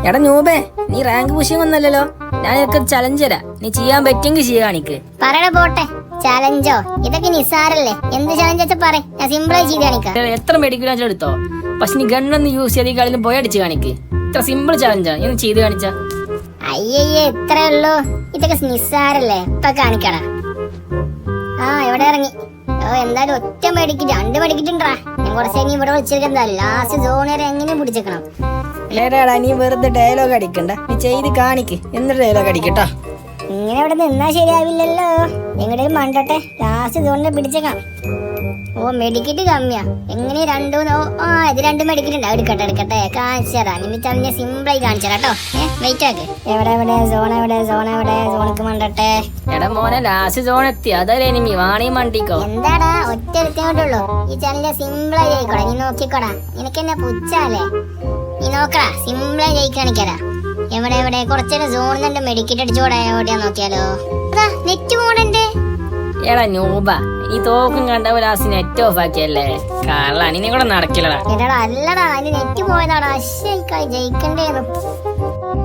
എടാ നൂബേ, നീ റാങ്ക് പുഷിയൊന്നല്ലോ. ഞാൻ നിനക്ക് ചലഞ്ച് തരാം, നീ ചെയ്യാൻ പറ്റുമെങ്കിൽ ചെയ്യാ. എനിക്ക് പറയണ പോട്ടെ. ചലഞ്ചോ? ഇതൊക്കെ നിസ്സാരല്ലേ. എന്ത് ചലഞ്ച് വെച്ചാ പറ, ഞാൻ സിമ്പിളായി ചെയ്ത് കാണിക്കാം. എത്ര മെഡിക്കൽ എടുത്തോ, പക്ഷെ നീ ഗണ്ണൊന്നും യൂസ് ചെയ്ത് കളിയിലും പോയി അടിച്ച് കാണിക്ക്. ഇത്ര സിമ്പിൾ ചലഞ്ചാ, നീ ചെയ്ത് കാണിച്ചാ. അയ്യയ്യേ, ഇത്രേ ഉള്ളൂ. ഇതൊക്കെ നിസ്സാരല്ലേ, ഇപ്പൊ കാണിക്കടാ. ഇവിടെ ഇറങ്ങി. എന്തായാലും ഒറ്റ മെഡിക്കറ്റ്, 2 മെഡിക്കറ്റുണ്ടാ. ഞാൻ കുറച്ച് ഇനി ഇവിടെ വിളിച്ചിരിക്കുന്ന ലാസ്റ്റ് സോൺ വരെ എങ്ങനെ പിടിച്ചേക്കണം. ഏടാടാ, നീ വെറുതെ ഡയലോഗ് അടിക്കണ്ട, നീ ചെയ്ത് കാണിക്ക്. എന്നിട്ട് ഡയലോഗ് അടിക്കട്ടോ. ഇങ്ങനെ ഇവിടെ നിന്നാ ശരിയാവില്ലല്ലോ. എങ്ങടെ മണ്ടട്ടെ, ലാസ്റ്റ് സോണിനെ പിടിച്ചേക്കാം. മെഡിക്കറ്റ് കമ്മിയാ. എങ്ങനെ ഇത് 2 മെഡിക്കറ്റ് ഉണ്ട്. എടുക്കട്ടെ കാണിച്ചതാ. നിമിത്തം സിമ്പിളായി കാണിച്ചതാ കേട്ടോ. വെയിറ്റ് ആക്ക്. എവിടെ സോണിക്ക് മണ്ടട്ടെ. എടാ മോനെ, ലാസ്റ്റ് സോൺ എത്തി. അതല്ലേ എനിമി, വാണി മണ്ടിക്കോ. എന്താടാ ഒറ്റ എടുത്തോണ്ടുള്ളൂ. ഈ ചാനലിന്റെ സിമ്പിളായി ജയിക്കോടാ. നീ നോക്കിക്കോടാ. നിനക്ക് എന്നെ പുച്ഛല്ലേ? നീ നോക്കടാ, സിമ്പിളായി ജയിക്കാണിക്കടാ. എവിടെ കുറച്ചേരം സോണിൽ നിന്ന് മെഡിക്കറ്റ് അടിച്ചോടാ. എവിടെയാ നോക്കിയാലോ. നെറ്റ് പോണുണ്ട്. എടാ നൂബ, ഈ തോക്കും കണ്ടവ ലാസ്റ്റ് നെറ്റ് ഓഫ് ആക്കിയല്ലേ. കള്ളാ, നീ കൂടെ നടക്കില്ലടാ. എടാ അല്ലടാ, അതിന് നെറ്റ് പോയതാടാ. ജയിക്കണ്ടേന്ന്.